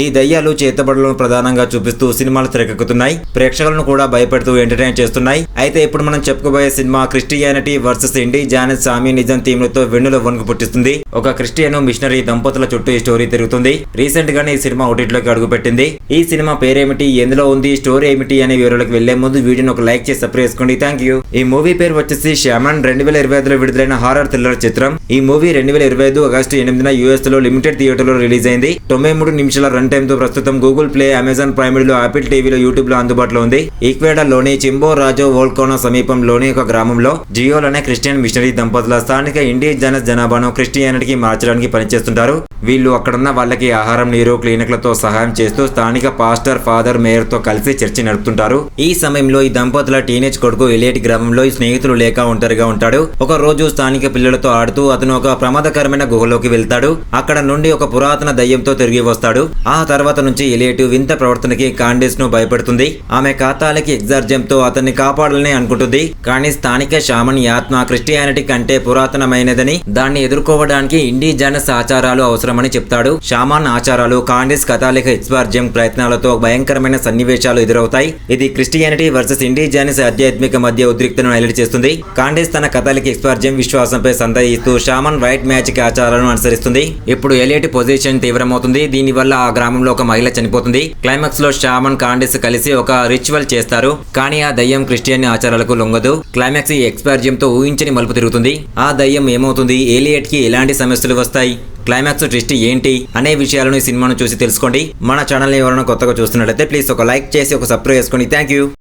ఈ దయ్యాలు చేతబడులను ప్రధానంగా చూపిస్తూ సినిమాలు తెరకెక్కుతున్నాయి. ప్రేక్షకులను కూడా భయపెడుతూ ఎంటర్టైన్ చేస్తున్నాయి. అయితే ఇప్పుడు మనం చెప్పుకోబోయే సినిమా క్రిస్టియానిటీ వర్సెస్ ఇండియానా సామ్యనిజం థీమ్లతో వెన్నులో వణుకు పుట్టిస్తుంది. ఒక క్రిస్టియన్ మిషనరీ దంపతుల చుట్టూ ఈ స్టోరీ తిరుగుతుంది. రీసెంట్ గానే ఈ సినిమా ఓటీటీలోకి అడుగుపెట్టింది. ఈ సినిమా పేరేమిటి, ఎందులో ఉంది, స్టోరీ ఏమిటి అనే వివరాలకు వెళ్లే ముందు వీడియోని ఒక లైక్ చేసి సబ్స్క్రైబ్ చేసుకోండి. Thank you. ఈ మూవీ పేరు వచ్చేసి షామన్. 2025లో విడుదలైన హారర్ థ్రిల్లర్ చిత్రం. ఈ మూవీ 2025 ఆగస్టు 8న యుఎస్ లో లిమిటెడ్ థియేటర్ లో రిలీజ్ అయింది. 93 నిమిషాల రన్ టైమ్ తో ప్రస్తుతం Google play, Amazon prime video, apple టీవీలో, యూట్యూబ్ లో అందుబాటులో ఉంది. ఈక్వెడార్ లోని చింబో రాజో వోల్కోనా సమీపంలోని ఒక గ్రామంలో జియోల్ అనే క్రిస్టియన్ మిషనరీ దంపతుల స్థానిక ఇండిజినస్ జనాభాను క్రిస్టియానిటీకి మార్చడానికి పనిచేస్తుంటారు. వీళ్ళు అక్కడున్న వాళ్ళకి ఆహారం, నీరు, క్లినిక్లతో సహాయం చేస్తూ స్థానిక పాస్టర్, ఫాదర్, మేయర్ తో కలిసి చర్చ నడుపుతుంటారు. ఈ సమయంలో ఈ దంపతుల టీనేజ్ కొడుకు ఎలియట్ గ్రామంలో స్నేహితులు లేక ఒంటరిగా ఉంటాడు. ఒక రోజు స్థానిక పిల్లలతో ఆడుతూ అతను ఒక ప్రమాదకరమైన గుహలోకి వెళ్తాడు. అక్కడ నుండి ఒక పురాతన దయ్యంతో తిరిగి వస్తాడు. ఆ తర్వాత నుంచి ఎలియట్ వింత ప్రవర్తనకి కాండిస్ ను భయపెడుతుంది. ఆమె కాతాలకి ఎగ్జార్జం తో అతన్ని కాపాడాలని అనుకుంటుంది. కానీ స్థానిక షామన్ ఆత్మ క్రిస్టియానిటీ కంటే పురాతనమైనదని, దాన్ని ఎదుర్కోవడానికి ఇండిజినస్ ఆచారాలు అవసరమని చెప్తాడు. షామాన్ ఆచారాలు, కాండిస్ కథాలిక ఎగ్జార్జం ప్రయత్నాలతో భయంకరమైన సన్నివేశాలు ఎదురవుతాయి. ఇది క్రిస్టియానిటీ వర్సెస్ ఇండిజినస్ ఆధ్యాత్మిక మధ్య ఉద్రిక్తను హైలైట్ చేస్తుంది. కాండిస్ తన కథాలిక ఎగ్జార్జం విశ్వాసంపై సందేహిస్తూ షామన్ వైట్ మ్యాజిక్ ఆచారాలను అనుసరిస్తుంది. ఇప్పుడు ఎలియట్ పొజిషన్ తీవ్రమవుతుంది. దీనివల్ల ఆ గ్రామంలో ఒక మహిళ చనిపోతుంది. క్లైమాక్స్ లో షామన్, కాండిస్ కలిసి ఒక రిచువల్ చేస్తారు. కానీ ఆ దయ్యం క్రిస్టియన్ ఆచారాలకు లొంగదు. క్లైమాక్స్ ఈ ఎగ్జార్జం తో ఊహించని మలుపు తిరుగుతుంది. ఆ దయ్యం ఏమవుతుంది, ఎలియట్ కి ఎలాంటి సమస్యలు వస్తాయి, క్లైమాక్స్ ట్విస్ట్ ఏంటి అనే విషయాలను ఈ సినిమాను చూసి తెలుసుకోండి. మన ఛానల్ ని ఎవరైనా కొత్తగా చూస్తున్నట్లయితే ప్లీజ్ ఒక లైక్ చేసి ఒక సబ్స్క్రైబ్ చేసుకోండి. Thank you.